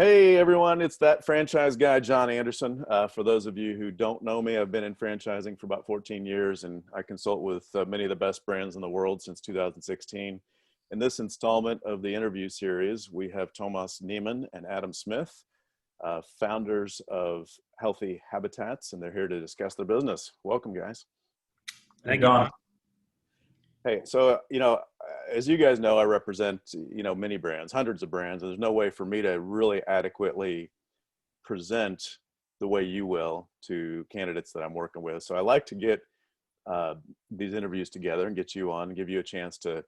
Hey everyone, it's that franchise guy, John Anderson. For those of you who don't know me, I've been in franchising for about 14 years and I consult with many of the best brands in the world since 2016. In this installment of the interview series, we have Toomas Niemann and Adam Smyth, founders of HealthyHabitats, and they're here to discuss their business. Welcome, guys. Thank you. Hey, so, as you guys know, I represent, many brands, hundreds of brands, and there's no way for me to really adequately present the way you will to candidates that I'm working with. So I like to get these interviews together and get you on and give you a chance to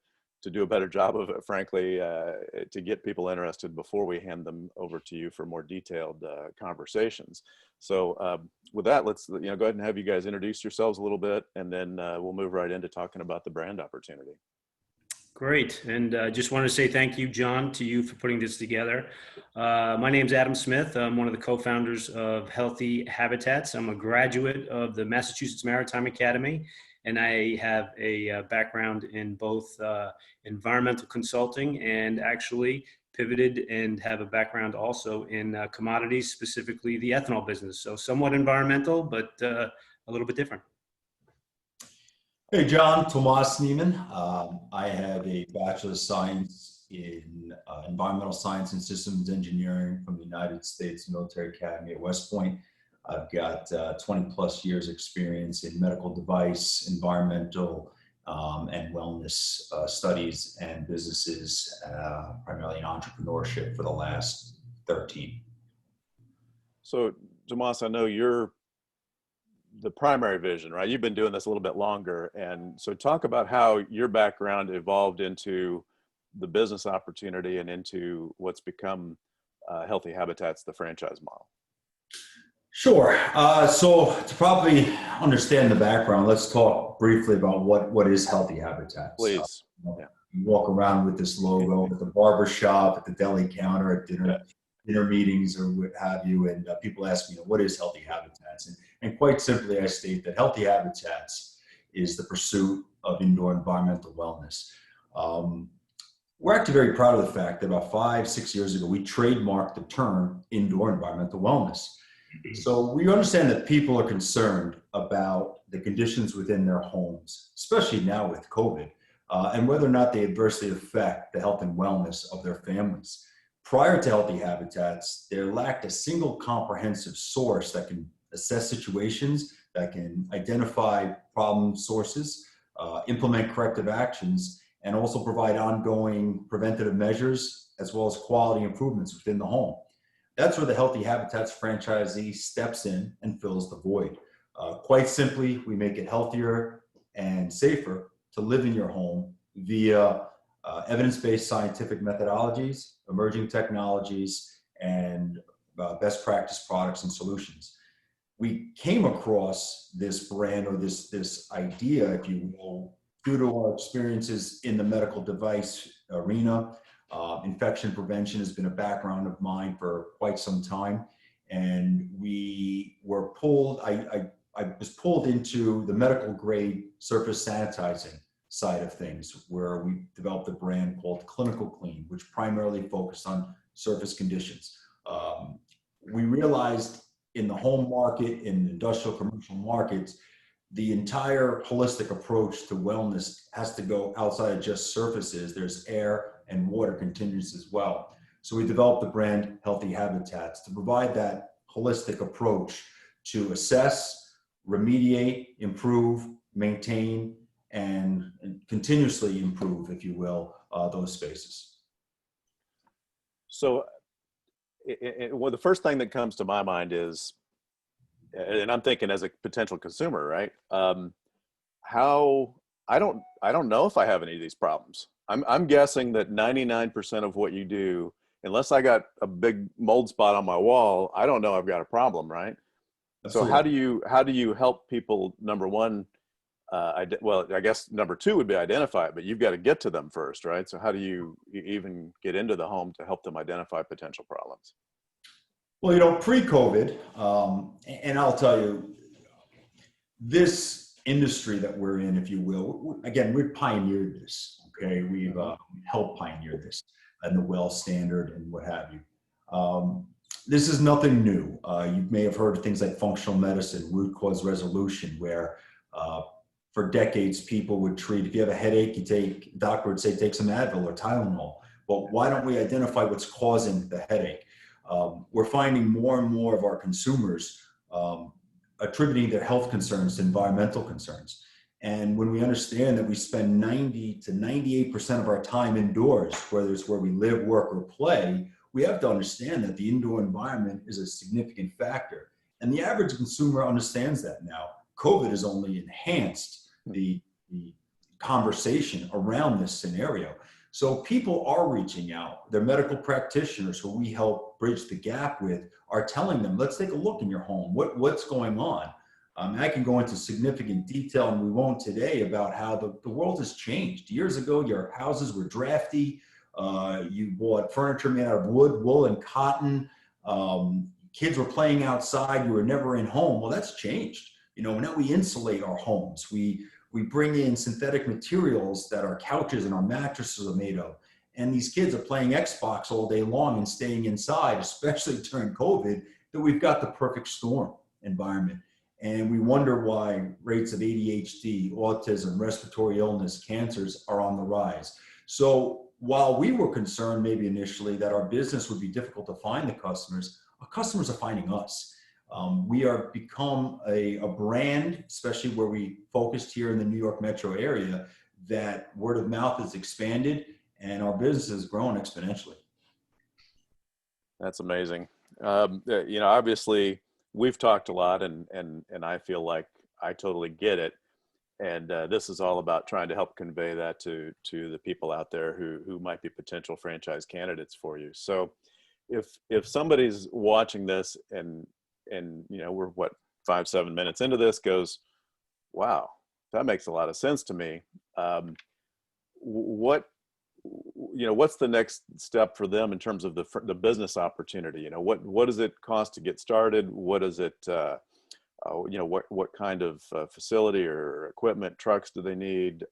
do a better job of it, frankly, to get people interested before we hand them over to you for more detailed conversations. So with that, let's go ahead and have you guys introduce yourselves a little bit, and then we'll move right into talking about the brand opportunity. Great. And just want to say thank you, John, to you for putting this together. My name's Adam Smyth. I'm one of the co-founders of HealthyHabitats. I'm a graduate of the Massachusetts Maritime Academy, and I have a background in both environmental consulting and actually pivoted and have a background also in commodities, specifically the ethanol business. So somewhat environmental, but a little bit different. Hey, John, Toomas Niemann. I have a Bachelor of Science in Environmental Science and Systems Engineering from the United States Military Academy at West Point. I've got 20 plus years experience in medical device, environmental, and wellness studies and businesses, primarily in entrepreneurship for the last 13. So, Toomas, I know you're the primary vision, right? You've been doing this a little bit longer. And so talk about how your background evolved into the business opportunity and into what's become HealthyHabitats, the franchise model. Sure. So to probably understand the background, let's talk briefly about what is HealthyHabitats. Please. You walk around with this logo at the barber shop, at the deli counter, at dinner meetings, or what have you, and people ask me, what is HealthyHabitats? And quite simply, I state that HealthyHabitats is the pursuit of indoor environmental wellness. We're actually very proud of the fact that about 5-6 years ago, we trademarked the term indoor environmental wellness. So we understand that people are concerned about the conditions within their homes, especially now with COVID, and whether or not they adversely affect the health and wellness of their families. Prior to HealthyHabitats, there lacked a single comprehensive source that can assess situations, that can identify problem sources, implement corrective actions, and also provide ongoing preventative measures, as well as quality improvements within the home. That's where the HealthyHabitats franchisee steps in and fills the void. Quite simply, we make it healthier and safer to live in your home via evidence-based scientific methodologies, emerging technologies, and best practice products and solutions. We came across this brand, or this idea, if you will, due to our experiences in the medical device arena. Infection prevention has been a background of mine for quite some time, and we were pulled. I was pulled into the medical grade surface sanitizing side of things, where we developed a brand called Clinical Clean, which primarily focused on surface conditions. We realized in the home market, in industrial commercial markets, the entire holistic approach to wellness has to go outside of just surfaces. There's air and water continues as well. So we developed the brand HealthyHabitats to provide that holistic approach to assess, remediate, improve, maintain, and continuously improve, if you will, those spaces. So well, the first thing that comes to my mind is, and I'm thinking as a potential consumer, right? How I don't know if I have any of these problems. I'm guessing that 99% of what you do, unless I got a big mold spot on my wall, I don't know I've got a problem, right? Absolutely. So how do you help people? Number one, well, I guess number two would be identify it, but you've got to get to them first, right? So how do you even get into the home to help them identify potential problems? Well, pre-COVID, and I'll tell you, this industry that we're in, if you will, again, we've pioneered this, okay? We've helped pioneer this and the well standard and what have you. This is nothing new. You may have heard of things like functional medicine, root cause resolution, where for decades people would treat, if you have a headache, doctor would say take some Advil or Tylenol. Well, why don't we identify what's causing the headache? We're finding more and more of our consumers attributing their health concerns to environmental concerns. And when we understand that we spend 90 to 98% of our time indoors, whether it's where we live, work, or play, we have to understand that the indoor environment is a significant factor. And the average consumer understands that now. COVID has only enhanced the conversation around this scenario. So people are reaching out. Their medical practitioners who we help bridge the gap with are telling them, let's take a look in your home. What's going on? I can go into significant detail, and we won't today, about how the world has changed. Years ago, your houses were drafty. You bought furniture made out of wood, wool, and cotton. Kids were playing outside. You were never in home. Well, that's changed. Now we insulate our homes. We bring in synthetic materials that our couches and our mattresses are made of. And these kids are playing Xbox all day long and staying inside, especially during COVID, that we've got the perfect storm environment. And we wonder why rates of ADHD, autism, respiratory illness, cancers are on the rise. So while we were concerned maybe initially that our business would be difficult to find the customers, our customers are finding us. We are become a brand, especially where we focused here in the New York metro area, that word of mouth has expanded and our business has grown exponentially. That's amazing. Obviously we've talked a lot, and I feel like I totally get it. And this is all about trying to help convey that to the people out there who might be potential franchise candidates for you. So if somebody's watching this and we're 5-7 minutes into this, goes, wow, that makes a lot of sense to me. What's the next step for them in terms of the business opportunity? What does it cost to get started? What is it, what kind of facility or equipment, trucks do they need?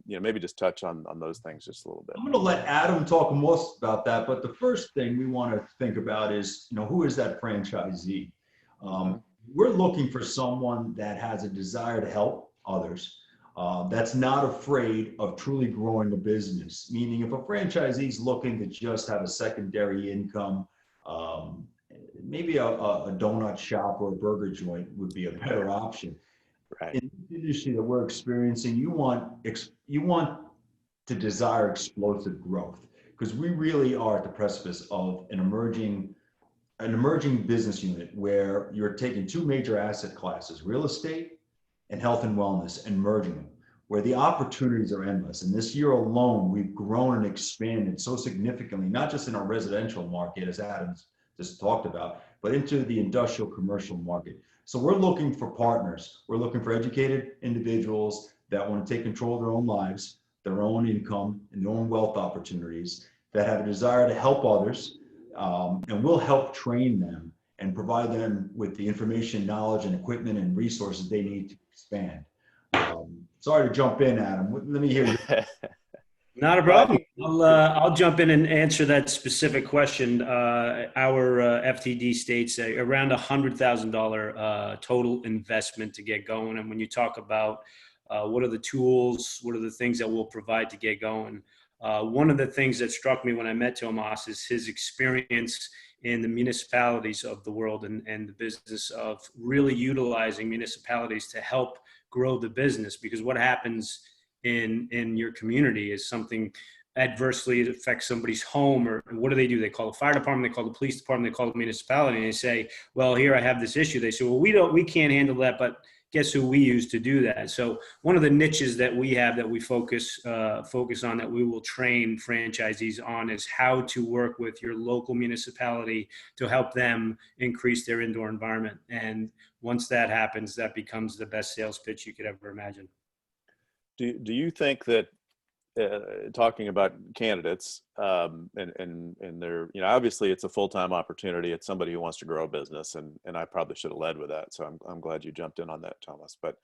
Maybe just touch on those things just a little bit. I'm going to let Adam talk most about that, but the first thing we want to think about is, who is that franchisee? We're looking for someone that has a desire to help others, that's not afraid of truly growing a business. Meaning, if a franchisee is looking to just have a secondary income, maybe a donut shop or a burger joint would be a better option. Right. In the industry that we're experiencing, you want to desire explosive growth, because we really are at the precipice of an emerging business unit where you're taking two major asset classes, real estate and health and wellness, and merging them, where the opportunities are endless. And this year alone, we've grown and expanded so significantly, not just in our residential market, as Adam's just talked about, but into the industrial commercial market. So we're looking for partners. We're looking for educated individuals that want to take control of their own lives, their own income, and their own wealth opportunities, that have a desire to help others, and we'll help train them and provide them with the information, knowledge, and equipment and resources they need to expand. Sorry to jump in, Adam. Let me hear you. Not a problem. I'll jump in and answer that specific question. Our FTD states around $100,000 total investment to get going. And when you talk about what are the tools, what are the things that we'll provide to get going, one of the things that struck me when I met Toomas is his experience in the municipalities of the world and the business of really utilizing municipalities to help grow the business. Because what happens in your community is something adversely affects somebody's home, or what do? They call the fire department, they call the police department, they call the municipality, and they say, well, here I have this issue. They say, well, we can't handle that, but guess who we use to do that? So one of the niches that we have that we focus on, that we will train franchisees on, is how to work with your local municipality to help them increase their indoor environment. And once that happens, that becomes the best sales pitch you could ever imagine. Do you think that talking about candidates and they're, obviously it's a full-time opportunity. It's somebody who wants to grow a business, and I probably should have led with that. So I'm glad you jumped in on that, Toomas. But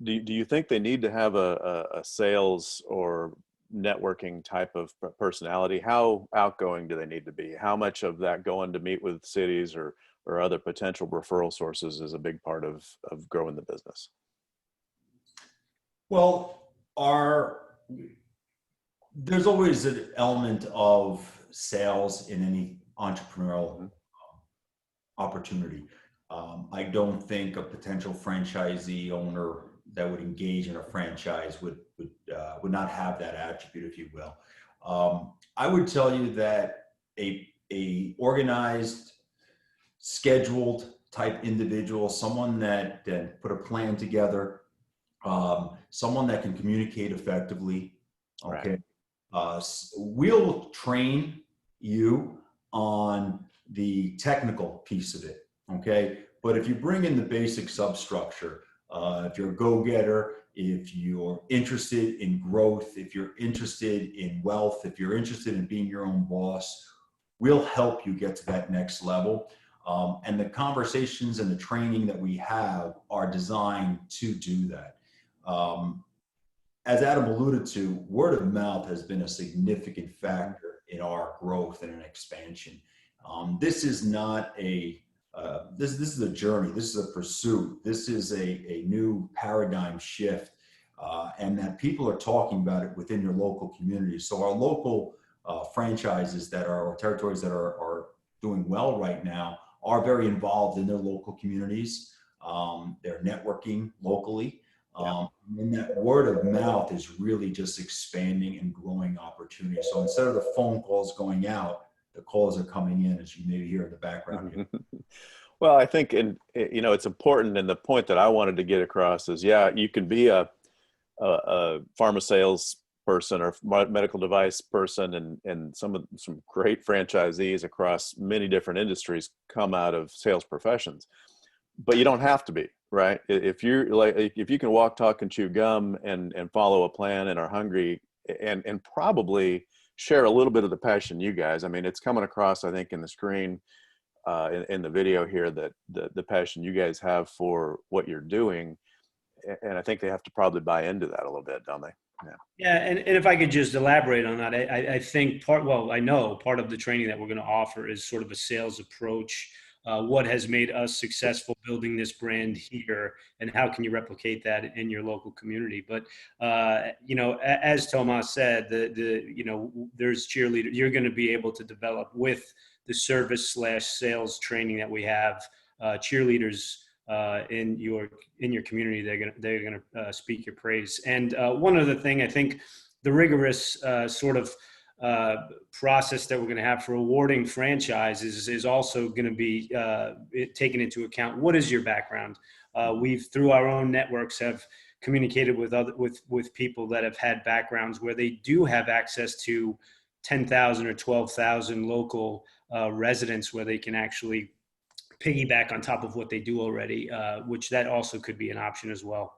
do you think they need to have a sales or networking type of personality, how outgoing do they need to be? How much of that going to meet with cities or other potential referral sources is a big part of growing the business? Well, there's always an element of sales in any entrepreneurial opportunity. I don't think a potential franchisee owner that would engage in a franchise would not have that attribute, if you will. I would tell you that a organized, scheduled type individual, someone that put a plan together, someone that can communicate effectively. Okay. Right. We'll train you on the technical piece of it. Okay. But if you bring in the basic substructure, if you're a go-getter, if you're interested in growth, if you're interested in wealth, if you're interested in being your own boss, we'll help you get to that next level. And the conversations and the training that we have are designed to do that. As Adam alluded to, word of mouth has been a significant factor in our growth and an expansion. This is not this is a journey. This is a pursuit. This is a new paradigm shift, and that people are talking about it within your local community. So our local franchises or territories that are doing well right now are very involved in their local communities. They're networking locally. And that word of mouth is really just expanding and growing opportunity. So instead of the phone calls going out, the calls are coming in, as you maybe hear in the background. Well, I think, it's important. And the point that I wanted to get across is, you can be a pharma sales person or medical device person, and some great franchisees across many different industries come out of sales professions, but you don't have to be, right? If you can walk, talk, and chew gum and follow a plan and are hungry and probably share a little bit of the passion you guys, I mean, it's coming across, I think, in the screen, in the video here, that the passion you guys have for what you're doing. And I think they have to probably buy into that a little bit, don't they? Yeah, and if I could just elaborate on that, I think I know part of the training that we're going to offer is sort of a sales approach. What has made us successful building this brand here, and how can you replicate that in your local community? But as Toomas said, there's cheerleader. You're going to be able to develop with the service/sales training that we have, cheerleaders in your community. They're gonna speak your praise. And one other thing, I think the rigorous sort of process that we're going to have for awarding franchises is also going to be taken into account. What is your background? We've, through our own networks, have communicated with people that have had backgrounds where they do have access to 10,000 or 12,000 local residents, where they can actually piggyback on top of what they do already, which that also could be an option as well.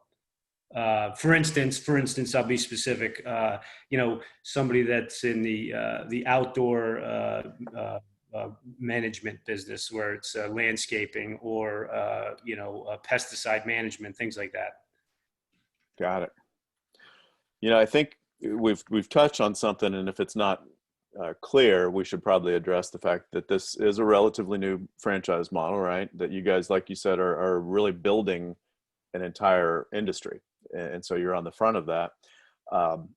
For instance, I'll be specific. Somebody that's in the outdoor management business, where it's landscaping or pesticide management, things like that. Got it. I think we've touched on something, and if it's not clear, we should probably address the fact that this is a relatively new franchise model, right? That you guys, like you said, are really building an entire industry. And so you're on the front of that.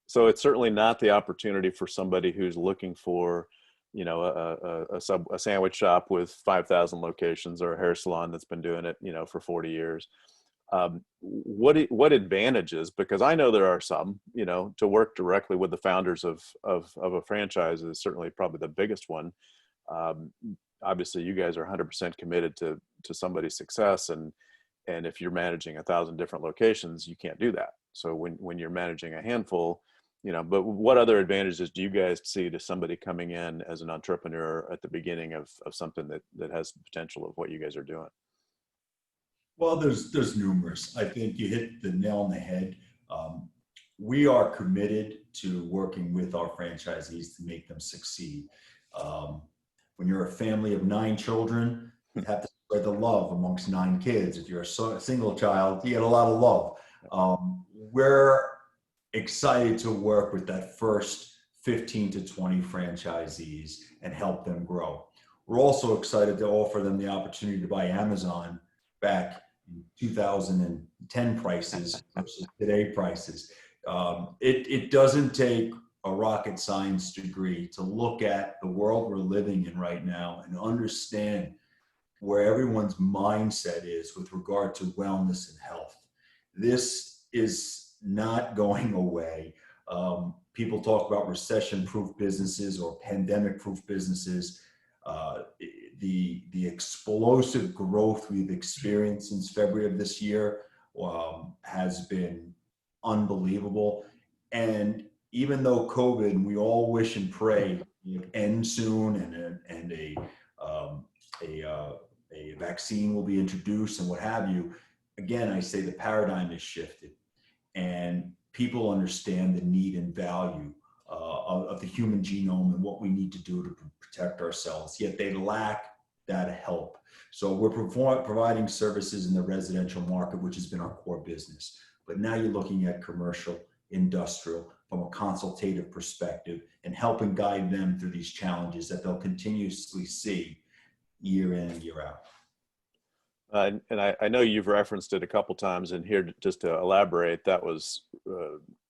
So it's certainly not the opportunity for somebody who's looking for, a sandwich shop with 5,000 locations, or a hair salon that's been doing it, for 40 years. What advantages, because I know there are some, to work directly with the founders of a franchise is certainly probably the biggest one. Obviously you guys are 100% committed to somebody's success, and if you're managing 1,000 different locations, you can't do that. So when you're managing a handful, but what other advantages do you guys see to somebody coming in as an entrepreneur at the beginning of something that has the potential of what you guys are doing? Well, there's numerous. I think you hit the nail on the head. We are committed to working with our franchisees to make them succeed. When you're a family of 9 children, you have to spread the love amongst 9 kids. If you're a single child, you get a lot of love. We're excited to work with that first 15 to 20 franchisees and help them grow. We're also excited to offer them the opportunity to buy Amazon back in 2010 prices versus today prices. It doesn't take a rocket science degree to look at the world we're living in right now and understand where everyone's mindset is with regard to wellness and health. This is not going away. People talk about recession-proof businesses or pandemic-proof businesses. The explosive growth we've experienced since February of this year has been unbelievable. And even though COVID, we all wish and pray, end soon, and a vaccine will be introduced and what have you. Again, I say the paradigm has shifted, and people understand the need and value of the human genome and what we need to do to protect ourselves, yet they lack that help. So we're providing services in the residential market, which has been our core business. But now you're looking at commercial, industrial, from a consultative perspective, and helping guide them through these challenges that they'll continuously see year in and year out. And I know you've referenced it a couple times, and here just to elaborate, that was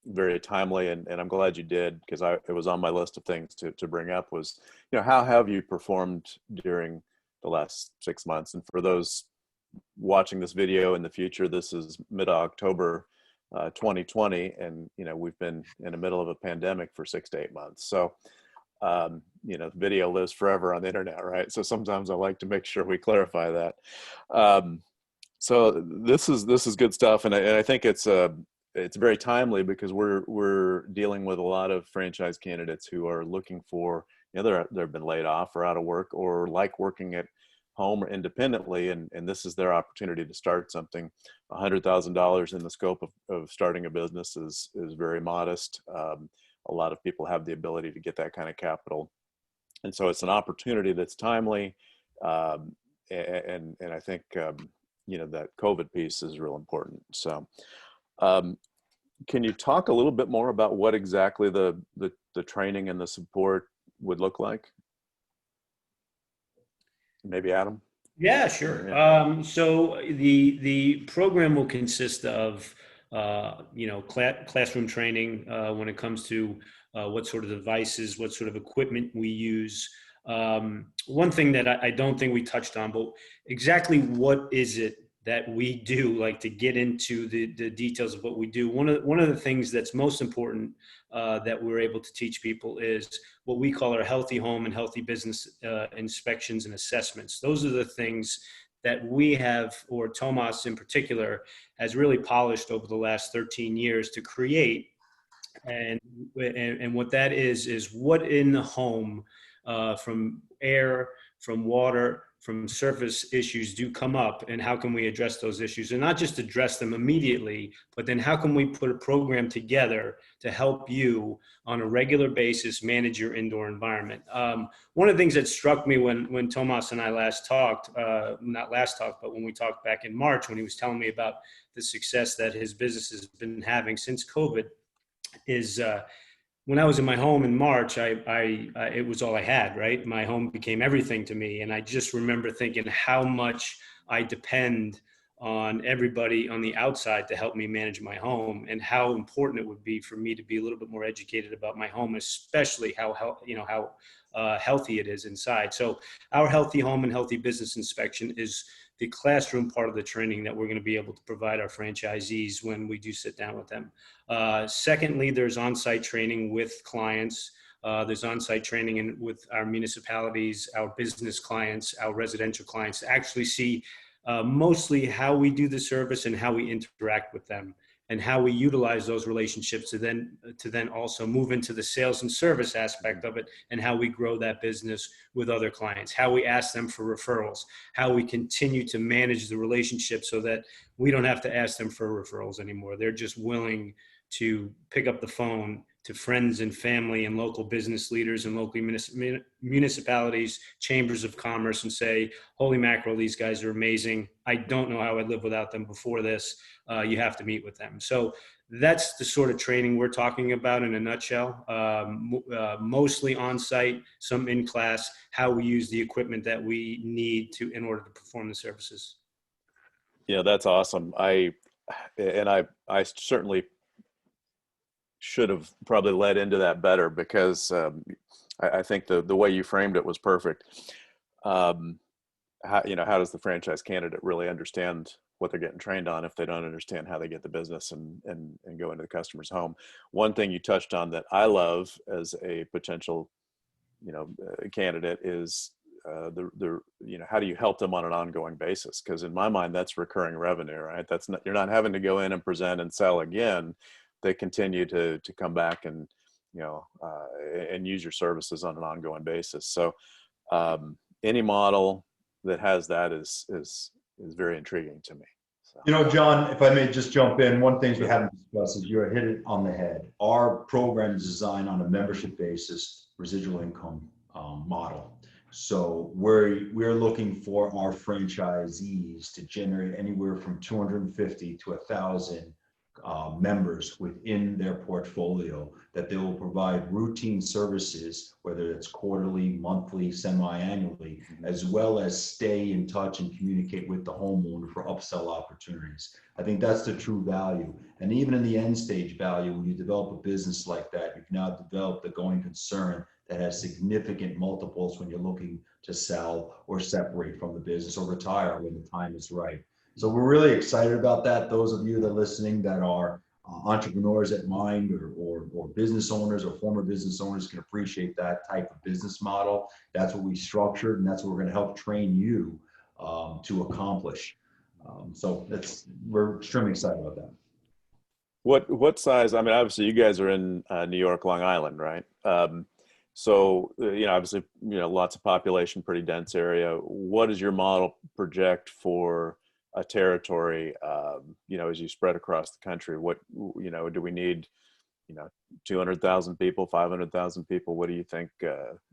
very timely, and I'm glad you did, because it was on my list of things to bring up was, how have you performed during the last 6 months? And for those watching this video in the future, this is mid-October 2020, and we've been in the middle of a pandemic for 6 to 8 months. So video lives forever on the internet, right? So sometimes I like to make sure we clarify that. So this is good stuff, and I think it's very timely, because we're dealing with a lot of franchise candidates who are looking for, they've been laid off or out of work, or like working at home or independently, and this is their opportunity to start something. $100,000 in the scope of starting a business is very modest. A lot of people have the ability to get that kind of capital, and so it's an opportunity that's timely, and I think that COVID piece is real important. So can you talk a little bit more about what exactly the training and the support would look like? Maybe Adam? Yeah, sure. Yeah. So the program will consist of classroom training when it comes to what sort of devices, what sort of equipment we use. One thing that I don't think we touched on, but exactly what is it that we do, like to get into the details of what we do. One of the things that's most important that we're able to teach people is what we call our healthy home and healthy business inspections and assessments. Those are the things that we have, or Toomas in particular, has really polished over the last 13 years to create. And what that is what in the home, from air, from water, from surface issues do come up, and how can we address those issues, and not just address them immediately, but then how can we put a program together to help you on a regular basis manage your indoor environment. One of the things that struck me when Toomas and I last talked, not last talked, but when we talked back in March, when he was telling me about the success that his business has been having since COVID, is when I was in my home in March, it was all I had, right? My home became everything to me. And I just remember thinking how much I depend on everybody on the outside to help me manage my home, and how important it would be for me to be a little bit more educated about my home, especially how healthy it is inside. So our healthy home and healthy business inspection is the classroom part of the training that we're going to be able to provide our franchisees when we do sit down with them. Secondly, there's on-site training with clients. There's on-site training with our municipalities, our business clients, our residential clients, to actually see mostly how we do the service and how we interact with them, and how we utilize those relationships to then also move into the sales and service aspect of it, and how we grow that business with other clients, how we ask them for referrals, how we continue to manage the relationship so that we don't have to ask them for referrals anymore. They're just willing to pick up the phone to friends and family and local business leaders and local municipalities, chambers of commerce, and say, holy mackerel, these guys are amazing. I don't know how I'd live without them before this. You have to meet with them. So That's the sort of training we're talking about in a nutshell. Mostly on site, some in class, how we use the equipment that we need in order to perform the services. Yeah, that's awesome. I certainly should have probably led into that better, because I think the way you framed it was perfect. How does the franchise candidate really understand what they're getting trained on if they don't understand how they get the business and go into the customer's home? One thing you touched on that I love as a potential, candidate is how do you help them on an ongoing basis? Because in my mind, that's recurring revenue, right? That's not, you're not having to go in and present and sell again. They continue to come back and, and use your services on an ongoing basis. So any model that has that is very intriguing to me. So. John, if I may just jump in, one thing we haven't discussed is you hit it on the head. Our program is designed on a membership basis, residual income model. So we're looking for our franchisees to generate anywhere from 250 to 1,000 members within their portfolio, that they will provide routine services, whether it's quarterly, monthly, semi-annually, as well as stay in touch and communicate with the homeowner for upsell opportunities. I think that's the true value. And even in the end stage value, when you develop a business like that, you've now developed a going concern that has significant multiples when you're looking to sell or separate from the business or retire when the time is right. So we're really excited about that. Those of you that are listening that are entrepreneurs at mind, or business owners or former business owners, can appreciate that type of business model. That's what we structured, and that's what we're going to help train you to accomplish. So we're extremely excited about that. What size? I mean, obviously you guys are in New York, Long Island, right? So, obviously, lots of population, pretty dense area. What does your model project for a territory, as you spread across the country? What, do we need, 200,000 people, 500,000 people? What do you think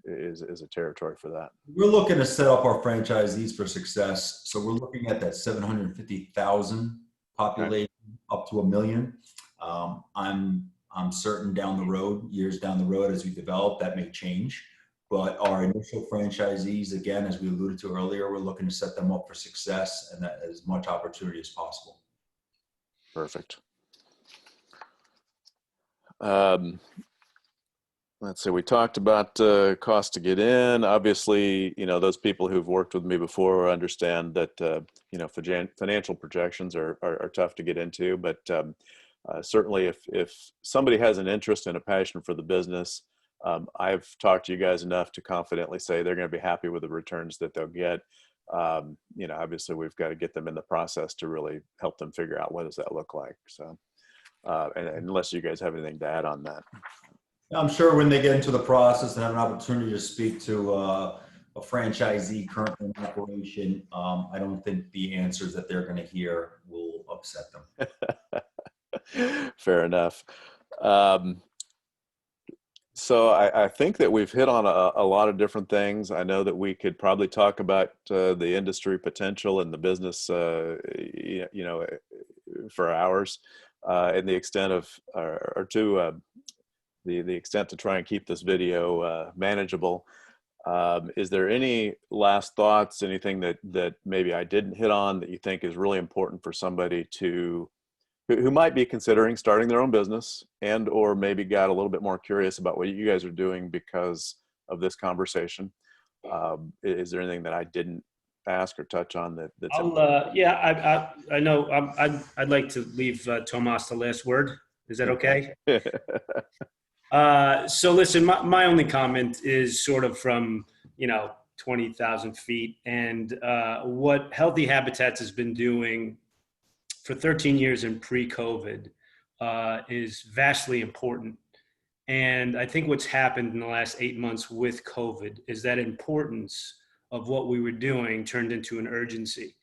is a territory for that? We're looking to set up our franchisees for success. So we're looking at that 750,000 population, up to 1 million. I'm certain down the road, years down the road, as we develop, that may change. But our initial franchisees, again, as we alluded to earlier, we're looking to set them up for success and that as much opportunity as possible. Perfect. Let's see, we talked about cost to get in. Obviously, those people who've worked with me before understand that, financial projections are tough to get into, but certainly if somebody has an interest and a passion for the business, I've talked to you guys enough to confidently say they're going to be happy with the returns that they'll get. Obviously we've got to get them in the process to really help them figure out what does that look like. So, and unless you guys have anything to add on that. I'm sure when they get into the process and have an opportunity to speak to a franchisee currently in operation, I don't think the answers that they're going to hear will upset them. Fair enough. So I think that we've hit on a lot of different things. I know that we could probably talk about the industry potential and the business, for hours, and the extent of, the extent to try and keep this video manageable. Is there any last thoughts, anything that maybe I didn't hit on that you think is really important for somebody who might be considering starting their own business, and or maybe got a little bit more curious about what you guys are doing because of this conversation? Is there anything that I didn't ask or touch on that's I know I'd like to leave Toomas the last word. Is that okay? So listen, my only comment is sort of from 20,000 feet, and what HealthyHabitats has been doing for 13 years in pre-COVID is vastly important. And I think what's happened in the last 8 months with COVID is that importance of what we were doing turned into an urgency.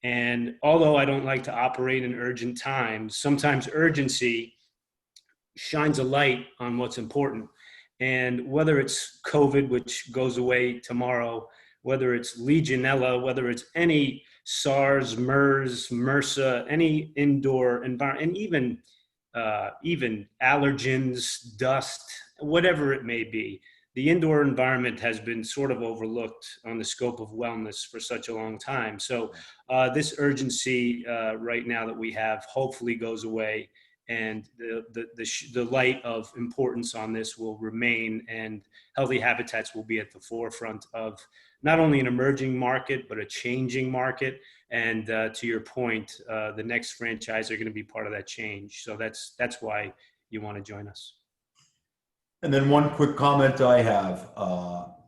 And although I don't like to operate in urgent times, sometimes urgency shines a light on what's important. And whether it's COVID, which goes away tomorrow, whether it's Legionella, whether it's any SARS, MERS, MRSA, any indoor environment, and even even allergens, dust, whatever it may be. The indoor environment has been sort of overlooked on the scope of wellness for such a long time. So this urgency right now that we have hopefully goes away, and the light of importance on this will remain, and Healthy Habitats will be at the forefront of not only an emerging market, but a changing market. And to your point, the next franchise are going to be part of that change. So that's why you want to join us. And then one quick comment I have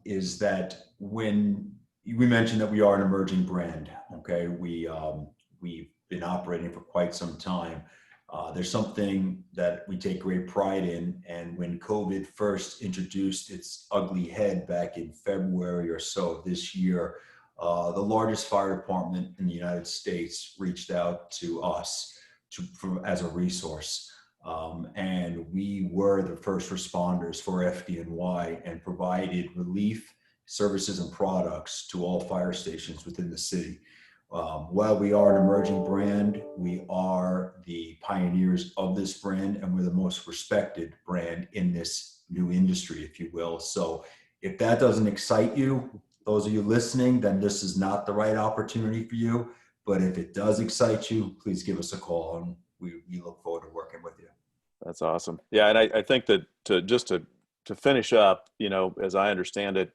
is that when we mentioned that we are an emerging brand, okay, we've been operating for quite some time. There's something that we take great pride in, and when COVID first introduced its ugly head back in February or so of this year, the largest fire department in the United States reached out to us as a resource. And we were the first responders for FDNY and provided relief services and products to all fire stations within the city. While we are an emerging brand, we are the pioneers of this brand, and we're the most respected brand in this new industry, if you will. So if that doesn't excite you, those of you listening, then this is not the right opportunity for you. But if it does excite you, please give us a call, and we look forward to working with you. That's awesome. Yeah, and I think that to finish up, you know, as I understand it,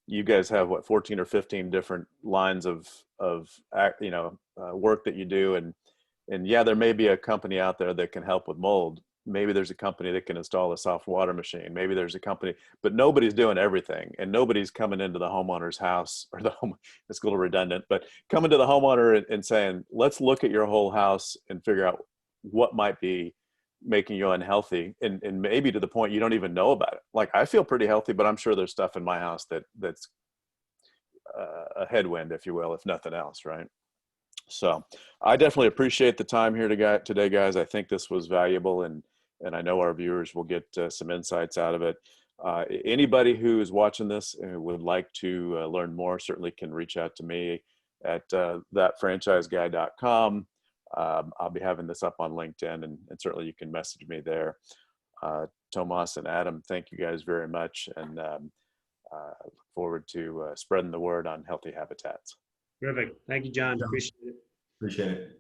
you guys have what, 14 or 15 different lines of work that you do, and yeah, there may be a company out there that can help with mold. Maybe there's a company that can install a soft water machine. Maybe there's a company, but nobody's doing everything, and nobody's coming into the homeowner's house or the home. It's a little redundant, but coming to the homeowner and saying, let's look at your whole house and figure out what might be making you unhealthy, and maybe to the point you don't even know about it. Like, I feel pretty healthy, but I'm sure there's stuff in my house that's a headwind, if you will, if nothing else, right? So I definitely appreciate the time here today, guys. I think this was valuable, and I know our viewers will get some insights out of it. Anybody who is watching this and would like to learn more certainly can reach out to me at thatfranchiseguy.com. I'll be having this up on LinkedIn, and certainly you can message me there. Toomas and Adam, thank you guys very much, and look forward to spreading the word on Healthy Habitats. Perfect. Thank you, John. Appreciate it. Appreciate it.